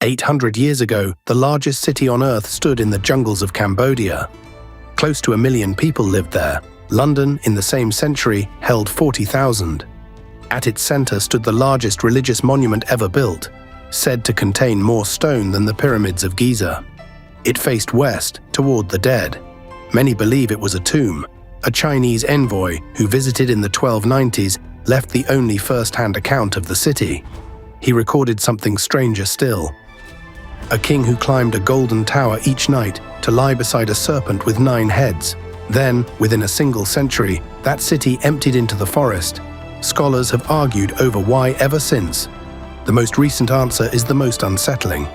800 years ago, the largest city on Earth stood in the jungles of Cambodia. Close to 1 million people lived there. London, in the same century, held 40,000. At its center stood the largest religious monument ever built, said to contain more stone than the pyramids of Giza. It faced west, toward the dead. Many believe it was a tomb. A Chinese envoy who visited in the 1290s left the only first-hand account of the city. He recorded something stranger still. A king who climbed a golden tower each night to lie beside a serpent with 9 heads. Then, within a single century, that city emptied into the forest. Scholars have argued over why ever since. The most recent answer is the most unsettling.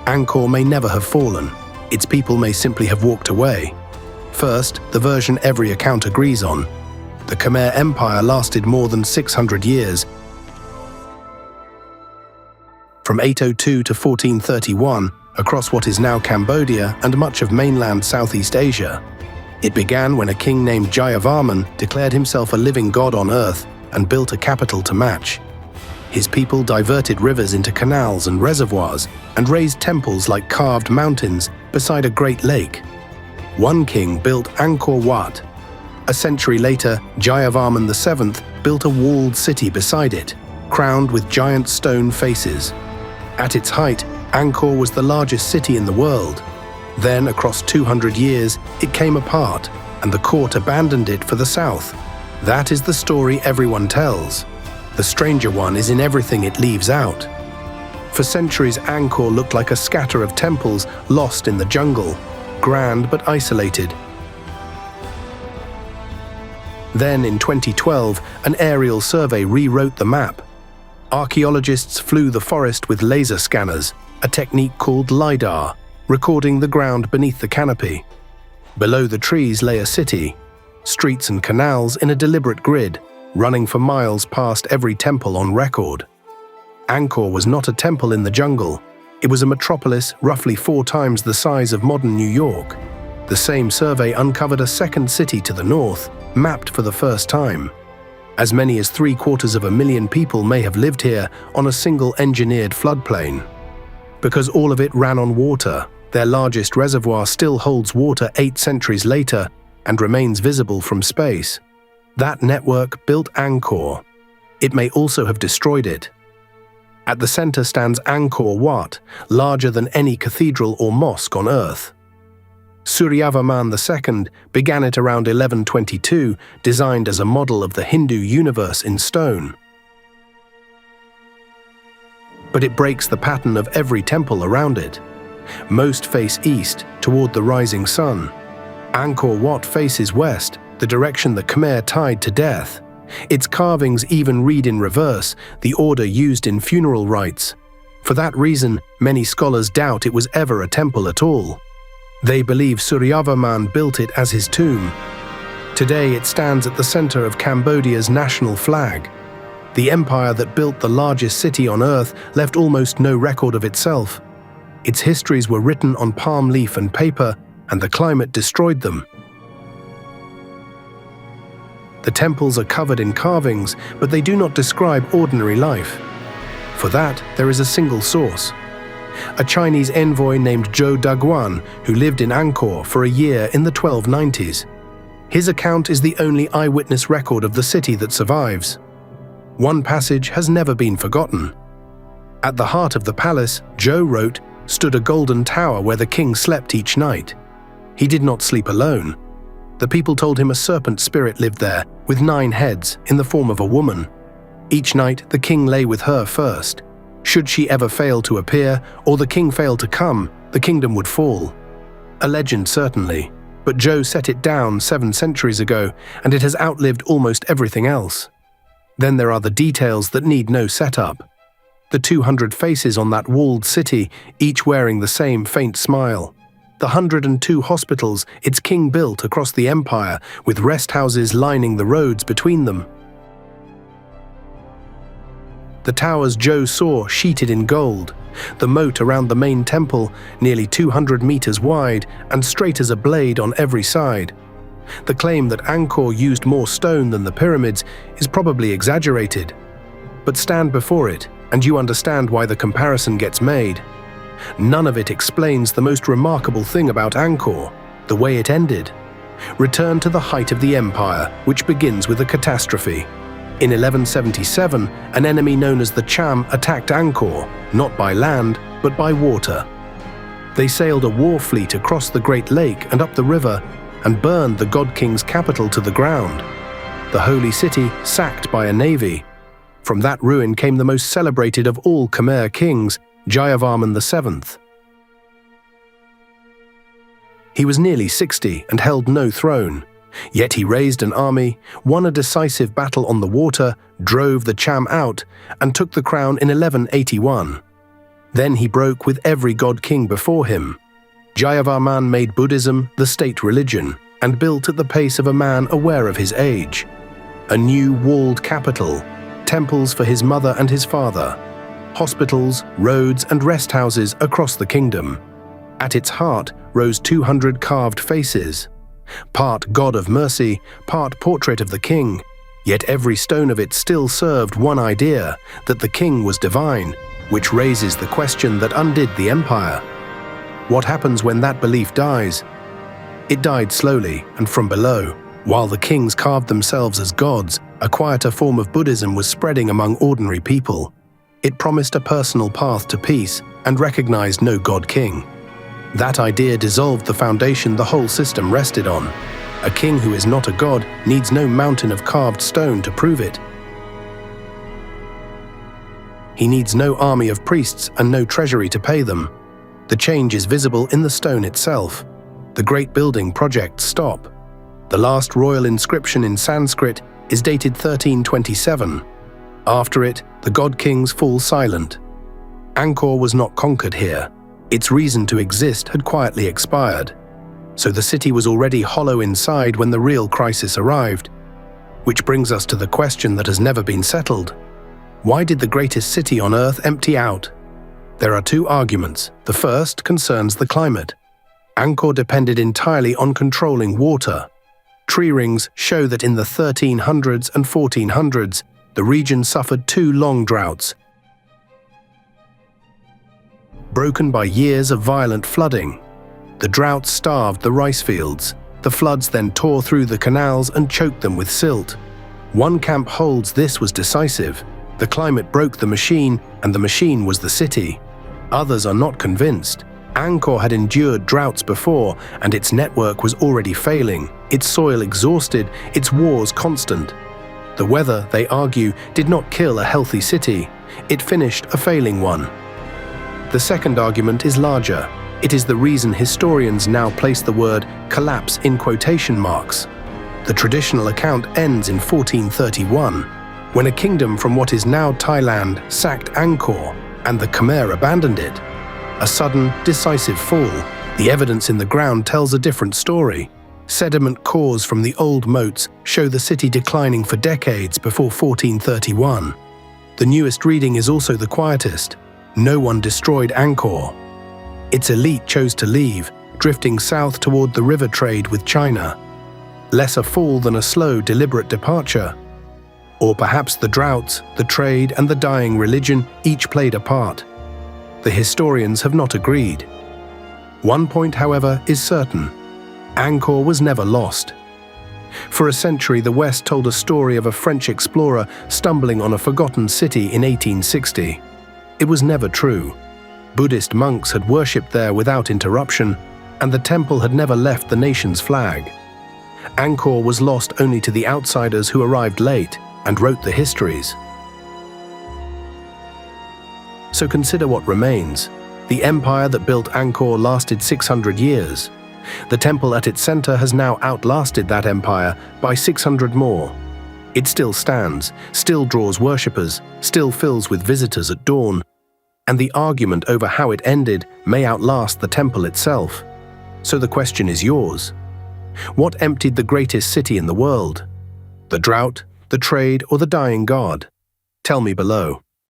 Angkor may never have fallen. Its people may simply have walked away. First, the version every account agrees on. The Khmer Empire lasted more than 600 years. From 802 to 1431, across what is now Cambodia and much of mainland Southeast Asia. It began when a king named Jayavarman declared himself a living god on earth and built a capital to match. His people diverted rivers into canals and reservoirs and raised temples like carved mountains beside a great lake. One king built Angkor Wat. A century later, Jayavarman VII built a walled city beside it, crowned with giant stone faces. At its height, Angkor was the largest city in the world. Then, across 200 years, it came apart, and the court abandoned it for the south. That is the story everyone tells. The stranger one is in everything it leaves out. For centuries, Angkor looked like a scatter of temples lost in the jungle, grand but isolated. Then, in 2012, an aerial survey rewrote the map. Archaeologists flew the forest with laser scanners, a technique called LiDAR, recording the ground beneath the canopy. Below the trees lay a city, streets and canals in a deliberate grid, running for miles past every temple on record. Angkor was not a temple in the jungle. It was a metropolis roughly 4 times the size of modern New York. The same survey uncovered a second city to the north, mapped for the first time. As many as 750,000 people may have lived here on a single engineered floodplain. Because all of it ran on water, their largest reservoir still holds water 8 centuries later and remains visible from space. That network built Angkor. It may also have destroyed it. At the center stands Angkor Wat, larger than any cathedral or mosque on Earth. Jayavarman II began it around 1122, designed as a model of the Hindu universe in stone. But it breaks the pattern of every temple around it. Most face east, toward the rising sun. Angkor Wat faces west, the direction the Khmer tied to death. Its carvings even read in reverse, the order used in funeral rites. For that reason, many scholars doubt it was ever a temple at all. They believe Jayavarman built it as his tomb. Today it stands at the center of Cambodia's national flag. The empire that built the largest city on Earth left almost no record of itself. Its histories were written on palm leaf and paper, and the climate destroyed them. The temples are covered in carvings, but they do not describe ordinary life. For that, there is a single source. A Chinese envoy named Zhou Daguan, who lived in Angkor for a year in the 1290s. His account is the only eyewitness record of the city that survives. One passage has never been forgotten. At the heart of the palace, Zhou wrote, stood a golden tower where the king slept each night. He did not sleep alone. The people told him a serpent spirit lived there, with 9 heads, in the form of a woman. Each night, the king lay with her first. Should she ever fail to appear, or the king fail to come, the kingdom would fall. A legend, certainly, but Zhou set it down 7 centuries ago, and it has outlived almost everything else. Then there are the details that need no setup. The 200 faces on that walled city, each wearing the same faint smile. The 102 hospitals its king built across the empire, with rest houses lining the roads between them. The towers Zhou saw sheeted in gold, the moat around the main temple nearly 200 meters wide and straight as a blade on every side. The claim that Angkor used more stone than the pyramids is probably exaggerated. But stand before it, and you understand why the comparison gets made. None of it explains the most remarkable thing about Angkor, the way it ended. Return to the height of the empire, which begins with a catastrophe. In 1177, an enemy known as the Cham attacked Angkor, not by land, but by water. They sailed a war fleet across the Great Lake and up the river, and burned the God King's capital to the ground. The holy city sacked by a navy. From that ruin came the most celebrated of all Khmer kings, Jayavarman VII. He was nearly 60 and held no throne, yet he raised an army, won a decisive battle on the water, drove the Cham out, and took the crown in 1181. Then he broke with every god king before him. Jayavarman made Buddhism the state religion and built at the pace of a man aware of his age. A new walled capital, temples for his mother and his father, hospitals, roads, and rest houses across the kingdom. At its heart rose 200 carved faces, part god of mercy, part portrait of the king, yet every stone of it still served one idea, that the king was divine, which raises the question that undid the empire. What happens when that belief dies? It died slowly and from below. While the kings carved themselves as gods, a quieter form of Buddhism was spreading among ordinary people. It promised a personal path to peace and recognized no god-king. That idea dissolved the foundation the whole system rested on. A king who is not a god needs no mountain of carved stone to prove it. He needs no army of priests and no treasury to pay them. The change is visible in the stone itself. The great building projects stop. The last royal inscription in Sanskrit is dated 1327. After it, the god kings fall silent. Angkor was not conquered here. Its reason to exist had quietly expired. So the city was already hollow inside when the real crisis arrived. Which brings us to the question that has never been settled. Why did the greatest city on earth empty out? There are two arguments. The first concerns the climate. Angkor depended entirely on controlling water. Tree rings show that in the 1300s and 1400s, the region suffered two long droughts, broken by years of violent flooding. The droughts starved the rice fields. The floods then tore through the canals and choked them with silt. One camp holds this was decisive. The climate broke the machine, and the machine was the city. Others are not convinced. Angkor had endured droughts before, and its network was already failing, its soil exhausted, its wars constant. The weather, they argue, did not kill a healthy city. It finished a failing one. The second argument is larger. It is the reason historians now place the word collapse in quotation marks. The traditional account ends in 1431, when a kingdom from what is now Thailand sacked Angkor, and the Khmer abandoned it. A sudden, decisive fall. The evidence in the ground tells a different story. Sediment cores from the old moats show the city declining for decades before 1431. The newest reading is also the quietest. No one destroyed Angkor. Its elite chose to leave, drifting south toward the river trade with China. Less a fall than a slow, deliberate departure. Or perhaps the droughts, the trade, and the dying religion each played a part. The historians have not agreed. One point, however, is certain. Angkor was never lost. For a century, the West told a story of a French explorer stumbling on a forgotten city in 1860. It was never true. Buddhist monks had worshipped there without interruption, and the temple had never left the nation's flag. Angkor was lost only to the outsiders who arrived late and wrote the histories. So consider what remains. The empire that built Angkor lasted 600 years. The temple at its center has now outlasted that empire by 600 more. It still stands, still draws worshippers, still fills with visitors at dawn. And the argument over how it ended may outlast the temple itself. So the question is yours. What emptied the greatest city in the world? The drought, the trade, or the dying god? Tell me below.